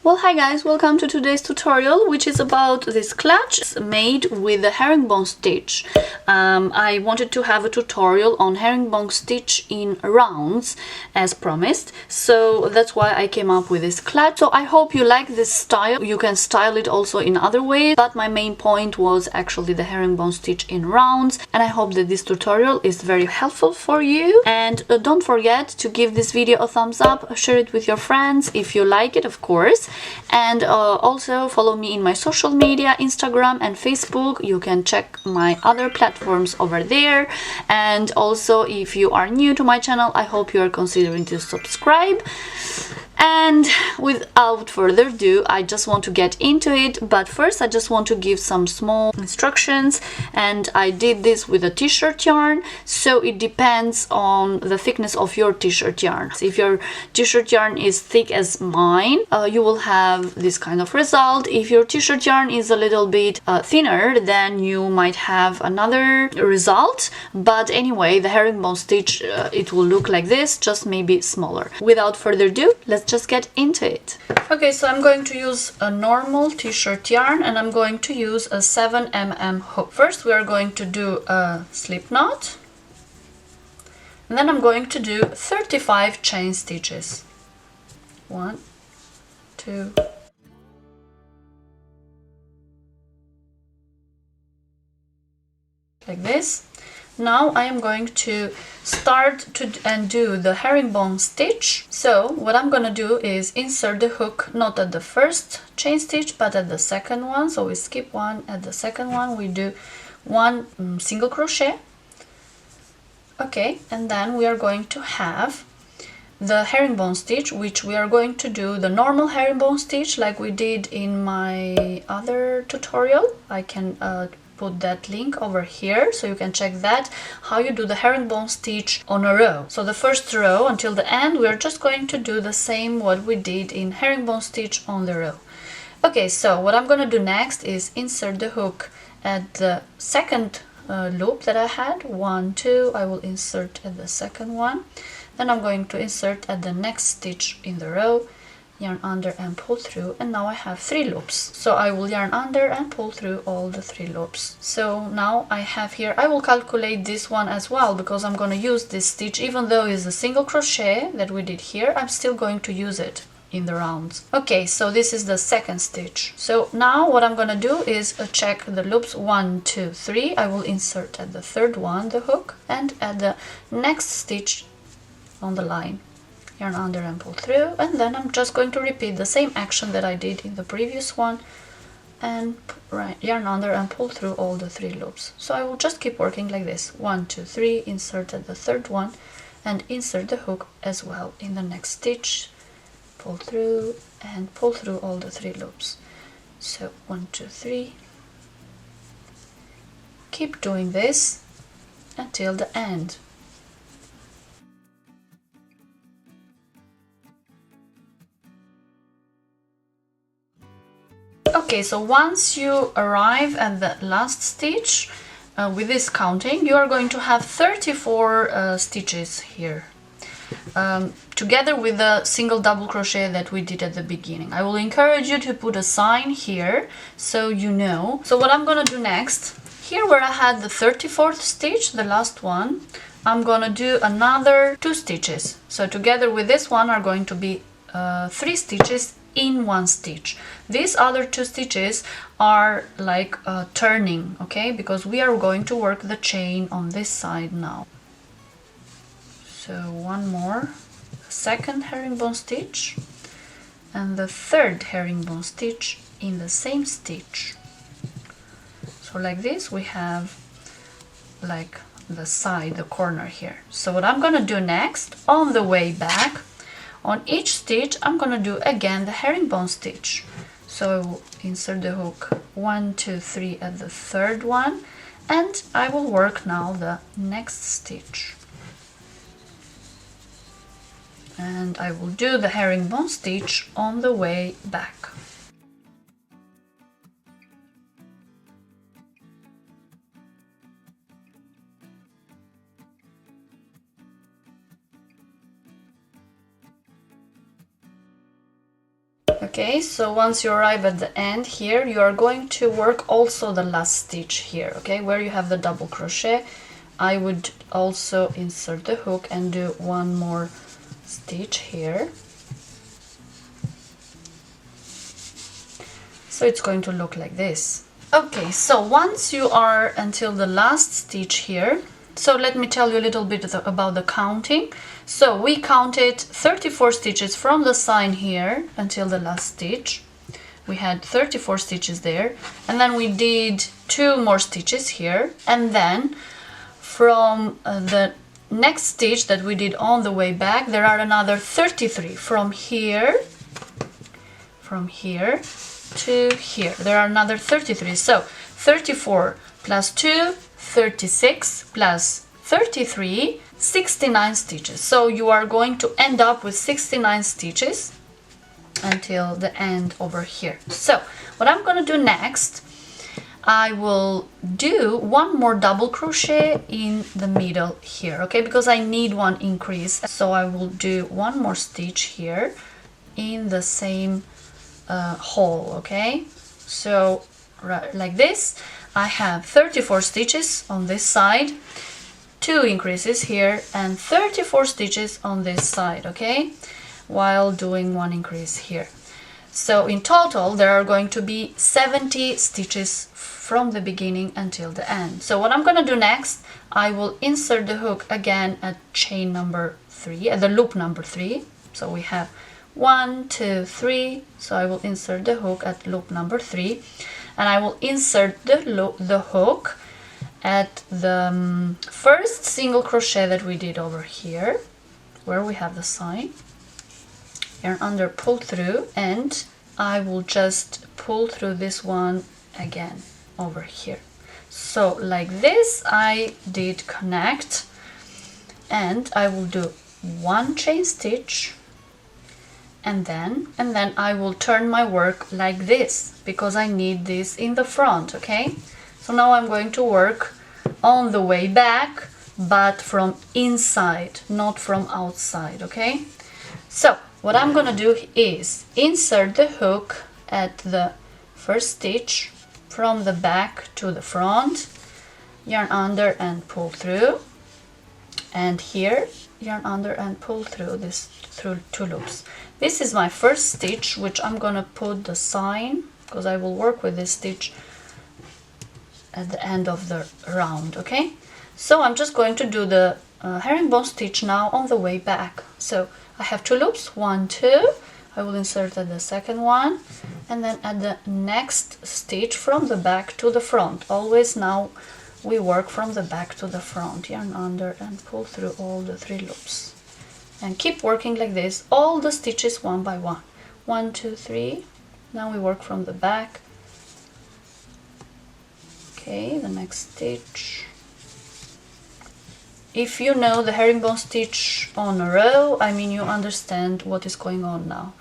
Well, hi guys, welcome to today's tutorial, which is about this clutch made with the herringbone stitch. I wanted to have a tutorial on herringbone stitch in rounds as promised, so that's why I came up with this clutch. So I hope you like this style. You can style it also in other ways, but my main point was actually the herringbone stitch in rounds, and I hope that this tutorial is very helpful for you. And don't forget to give this video a thumbs up, share it with your friends if you like it, of course. And also follow me in my social media, Instagram and Facebook. You can check my other platforms over there. And also, if you are new to my channel, I hope you are considering to subscribe. And without further ado, I just want to get into it, but first I just want to give some small instructions. And I did this with a t-shirt yarn, so it depends on the thickness of your t-shirt yarn. If your t-shirt yarn is thick as mine, you will have this kind of result. If your t-shirt yarn is a little bit thinner, then you might have another result. But anyway, the herringbone stitch, it will look like this, just maybe smaller. Without further ado, let's just get into it. Okay, so I'm going to use a normal t-shirt yarn and I'm going to use a 7mm hook. First we are going to do a slip knot, and then I'm going to do 35 chain stitches. 1, 2, like this. Now I am going to start and do the herringbone stitch. So what I'm gonna do is insert the hook not at the first chain stitch but at the second one. So we skip one, at the second one we do one single crochet. Okay, and then we are going to have the herringbone stitch, which we are going to do the normal herringbone stitch like we did in my other tutorial. I can put that link over here so you can check that, how you do the herringbone stitch on a row. So the first row until the end we are just going to do the same what we did in herringbone stitch on the row. Okay, so what I'm gonna do next is insert the hook at the second loop that I had. 1, 2, I will insert at the second one. Then I'm going to insert at the next stitch in the row, yarn under and pull through, and now I have 3 loops. So I will yarn under and pull through all the 3 loops. So now I have here, I will calculate this one as well because I'm going to use this stitch. Even though it's a single crochet that we did here, I'm still going to use it in the rounds. Okay, so this is the second stitch. So now what I'm going to do is check the loops 1, 2, 3. I will insert at the third one the hook, and at the next stitch on the line, yarn under and pull through, and then I'm just going to repeat the same action that I did in the previous one, and yarn under and pull through all the 3 loops. So I will just keep working like this. 1, 2, 3, insert at the third one and insert the hook as well in the next stitch, pull through and pull through all the 3 loops. So 1, 2, 3, keep doing this until the end. Okay, so once you arrive at the last stitch, with this counting, you are going to have 34 stitches here, together with the single double crochet that we did at the beginning. I will encourage you to put a sign here so you know. So what I'm gonna do next, here where I had the 34th stitch, the last one, I'm gonna do another 2 stitches. So together with this one are going to be 3 stitches in 1 stitch. These other 2 stitches are like turning, okay, because we are going to work the chain on this side now. So one more, second herringbone stitch and the third herringbone stitch in the same stitch. So like this we have like the side, the corner here. So what I'm gonna do next, on the way back, on each stitch I'm gonna do again the herringbone stitch. So I will insert the hook 1, 2, 3 at the third one, and I will work now the next stitch. And I will do the herringbone stitch on the way back. Okay, so once you arrive at the end here, you are going to work also the last stitch here, okay, where you have the double crochet. I would also insert the hook and do one more stitch here. So it's going to look like this. Okay, so once you are until the last stitch here, so let me tell you a little bit about the counting. So we counted 34 stitches from the sign here until the last stitch. We had 34 stitches there, and then we did 2 more stitches here, and then from the next stitch that we did on the way back, there are another 33 from here to here. There are another 33. So 34 plus 2, 36 plus 33, 69 stitches. So you are going to end up with 69 stitches until the end over here. So what I'm going to do next, I will do one more double crochet in the middle here, okay, because I need one increase. So I will do one more stitch here in the same hole, okay. So right like this, I have 34 stitches on this side, 2 increases here, and 34 stitches on this side, okay, while doing 1 increase here. So in total there are going to be 70 stitches from the beginning until the end. So what I'm going to do next, I will insert the hook again at chain number 3, at the loop number 3. So we have 1, 2, 3. So I will insert the hook at loop number 3, and I will insert the hook at the first single crochet that we did over here, where we have the sign. Yarn under, pull through, and I will just pull through this one again over here. So like this I did connect, and I will do 1 chain stitch, and then I will turn my work like this because I need this in the front, okay. So now I'm going to work on the way back, but from inside, not from outside, okay. So what I'm gonna do is insert the hook at the first stitch from the back to the front, yarn under and pull through, and here yarn under and pull through this through 2 loops. This is my first stitch, which I'm gonna put the sign because I will work with this stitch at the end of the round, okay. So I'm just going to do the herringbone stitch now on the way back. So I have 2 loops, 1, 2, I will insert at the second one, and then at the next stitch from the back to the front. Always now we work from the back to the front, yarn under and pull through all the 3 loops, and keep working like this, all the stitches one by one. 1, 2, 3, now we work from the back. Okay, the next stitch. If you know the herringbone stitch on a row, I mean you understand what is going on now.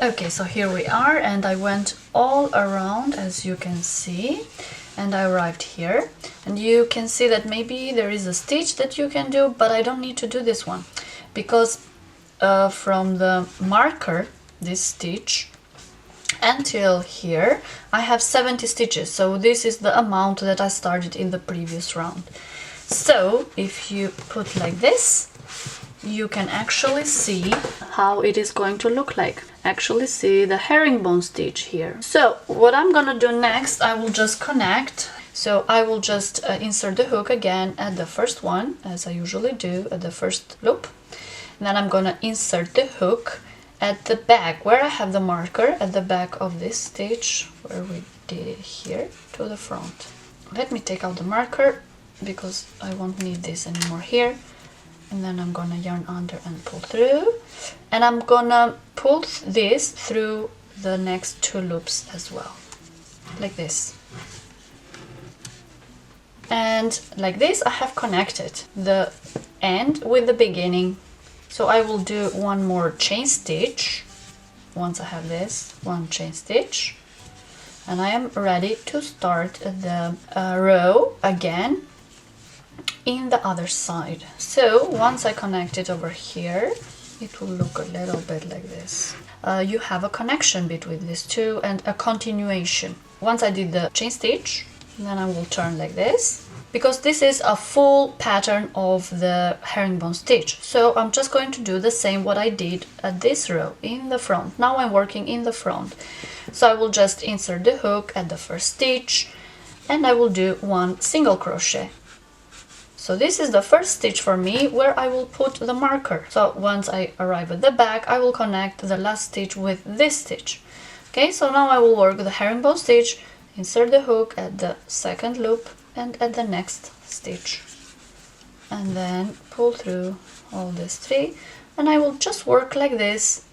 Okay, so here we are, and I went all around, as you can see, and I arrived here, and you can see that maybe there is a stitch that you can do, but I don't need to do this one because from the marker, this stitch, until here I have 70 stitches, so this is the amount that I started in the previous round. So if you put like this, you can actually see how it is going to look like. Actually see the herringbone stitch here. So what I'm gonna do next, I will just connect. So I will just insert the hook again at the first one, as I usually do at the first loop. And then I'm gonna insert the hook at the back, where I have the marker, at the back of this stitch, where we did it here, to the front. Let me take out the marker, because I won't need this anymore here. And then I'm gonna yarn under and pull through, and I'm gonna pull this through the next 2 loops as well, like this. And like this I have connected the end with the beginning. So I will do one more chain stitch. Once I have this, one chain stitch, and I am ready to start the row again in the other side. So once I connect it over here, it will look a little bit like this. You have a connection between these two and a continuation. Once I did the chain stitch, then I will turn like this, because this is a full pattern of the herringbone stitch. So I'm just going to do the same what I did at this row in the front. Now I'm working in the front. So I will just insert the hook at the first stitch, and I will do 1 single crochet. So this is the first stitch for me where I will put the marker. So once I arrive at the back, I will connect the last stitch with this stitch. Okay, so now I will work the herringbone stitch, insert the hook at the second loop and at the next stitch, and then pull through all these 3, and I will just work like this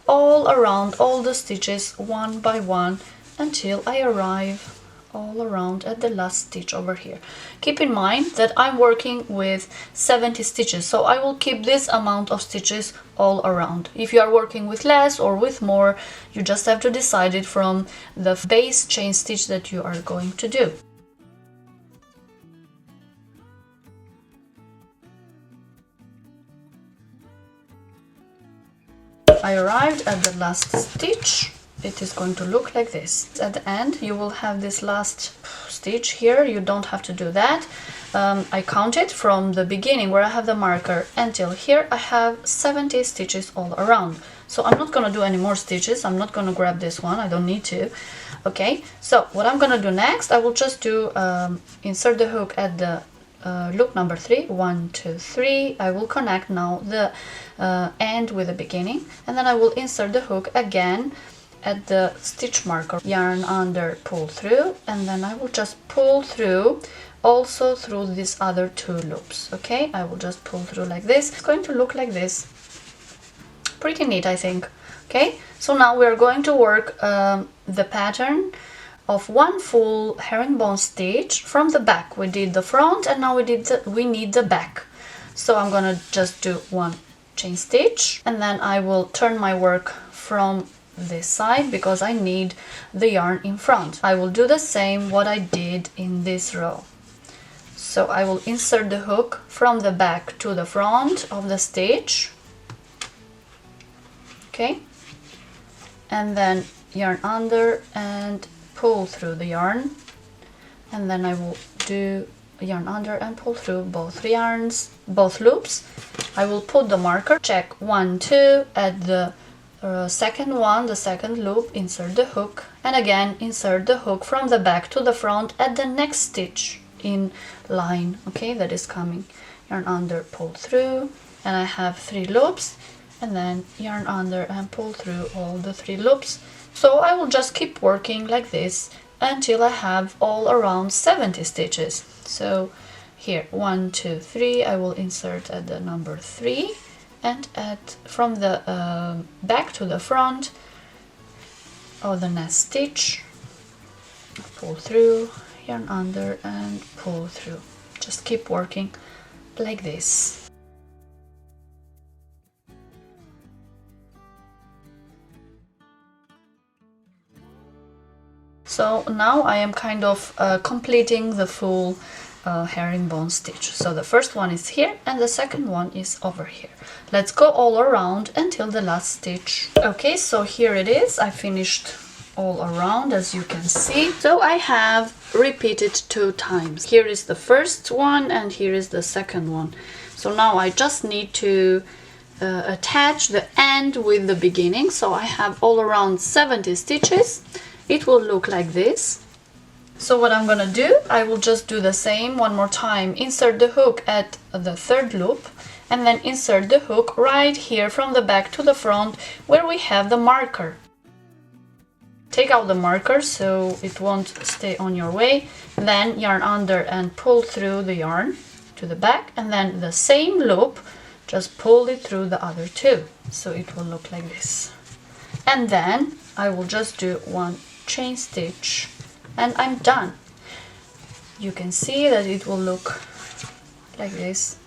all around all the stitches one by one until I arrive all around at the last stitch over here. Keep in mind that I'm working with 70 stitches, so I will keep this amount of stitches all around. If you are working with less or with more, you just have to decide it from the base chain stitch that you are going to do. I arrived at the last stitch. It is going to look like this. At the end you will have this last stitch here. You don't have to do that. I counted from the beginning where I have the marker until here. I have 70 stitches all around. So I'm not going to do any more stitches. I'm not going to grab this one. I don't need to. Okay, so what I'm going to do next, I will just do insert the hook at the loop number 3, 1, 2, 3. I will connect now the end with the beginning, and then I will insert the hook again at the stitch marker, yarn under, pull through, and then I will just pull through also through these other 2 loops. Okay, I will just pull through like this. It's going to look like this. Pretty neat, I think. Okay, so now we are going to work the pattern of 1 full herringbone stitch from the back. We did the front, and now we need the back. So I'm gonna just do 1 chain stitch, and then I will turn my work from this side because I need the yarn in front. I will do the same what I did in this row. So I will insert the hook from the back to the front of the stitch. Okay, and then yarn under and pull through the yarn, and then I will do yarn under and pull through both loops. I will put the marker, check 1, 2 at the second one, the second loop, insert the hook, and again insert the hook from the back to the front at the next stitch in line. Okay, that is coming. Yarn under, pull through, and I have 3 loops, and then yarn under and pull through all the 3 loops. So I will just keep working like this until I have all around 70 stitches. So here 1, 2, 3, I will insert at the number 3, and from the back to the front of the next stitch, pull through, yarn under and pull through. Just keep working like this. So now I am kind of completing the full herringbone stitch. So the first one is here and the second one is over here. Let's go all around until the last stitch. Okay, so here it is. I finished all around, as you can see. So I have repeated 2 times. Here is the first one and here is the second one. So now I just need to attach the end with the beginning. So I have all around 70 stitches. It will look like this. So what I'm gonna do, I will just do the same one more time. Insert the hook at the third loop, and then insert the hook right here from the back to the front where we have the marker. Take out the marker so it won't stay on your way. Then yarn under and pull through the yarn to the back, and then the same loop, just pull it through the other 2. So it will look like this. And then I will just do one chain stitch and I'm done. You can see that it will look like this,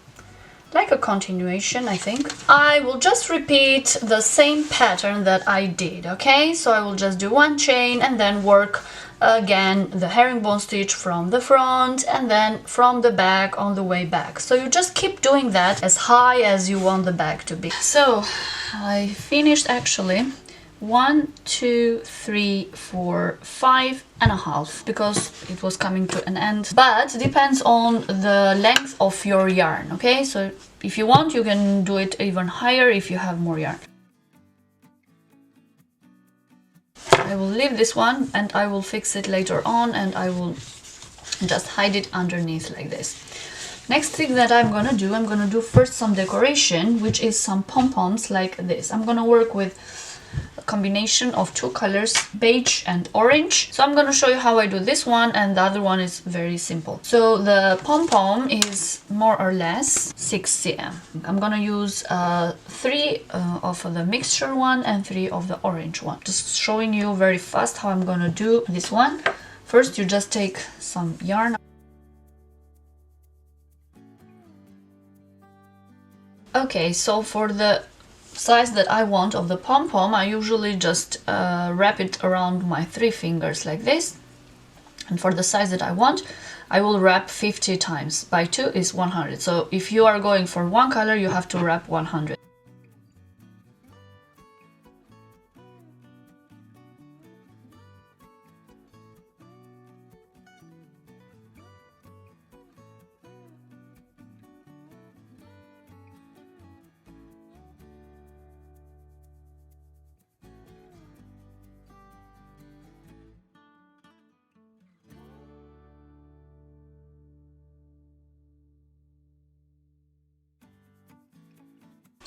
like a continuation, I think. I will just repeat the same pattern that I did, okay? So I will just do one chain and then work again the herringbone stitch from the front and then from the back on the way back. So you just keep doing that as high as you want the back to be. So I finished actually 1, 2, 3, 4, 5.5 because it was coming to an end, but depends on the length of your yarn, okay? So if you want, you can do it even higher if you have more yarn. I will leave this one and I will fix it later on, and I will just hide it underneath like this. Next thing that I'm gonna do first some decoration, which is some pom-poms like this. I'm gonna work with a combination of two colors, beige and orange. So I'm gonna show you how I do this one, and the other one is very simple. So the pom-pom is more or less 6 cm. I'm gonna use 3 of the mixture one and 3 of the orange one. Just showing you very fast how I'm gonna do this one. First, you just take some yarn. Okay, so for the size that I want of the pom-pom, I usually just wrap it around my 3 fingers like this. And for the size that I want, I will wrap 50 times. By 2 is 100. So if you are going for one color, you have to wrap 100.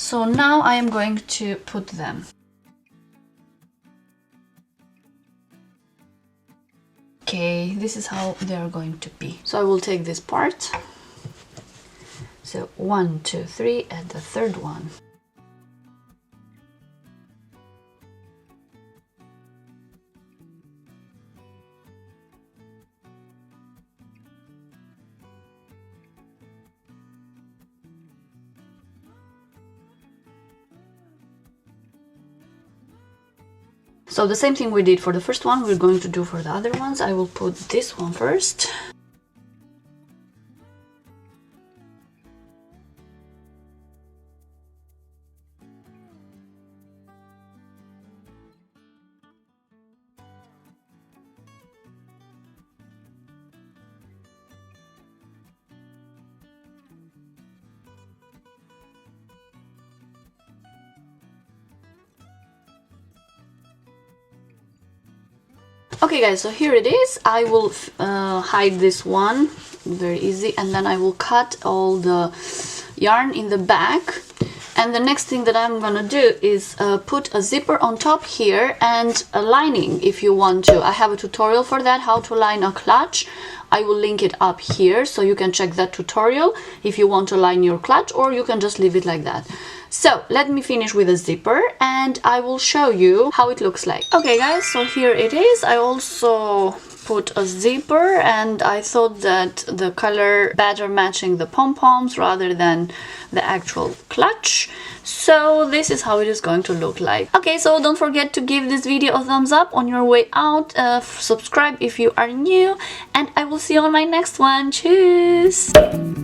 So now I am going to put them. Okay, this is how they are going to be. So I will take this part. So 1, 2, 3, and the third one. So the same thing we did for the first one, we're going to do for the other ones. I will put this one first. Okay guys, so here it is. I will hide this one, very easy, and then I will cut all the yarn in the back. And the next thing that I'm gonna do is put a zipper on top here and a lining if you want to. I have a tutorial for that, how to line a clutch. I will link it up here so you can check that tutorial if you want to line your clutch, or you can just leave it like that. So let me finish with a zipper and I will show you how it looks like. Okay guys, so here it is. I also put a zipper and I thought that the color better matching the pom-poms rather than the actual clutch. So this is how it is going to look like. Okay, so don't forget to give this video a thumbs up on your way out, subscribe if you are new, and I will see you on my next one. Tschüss!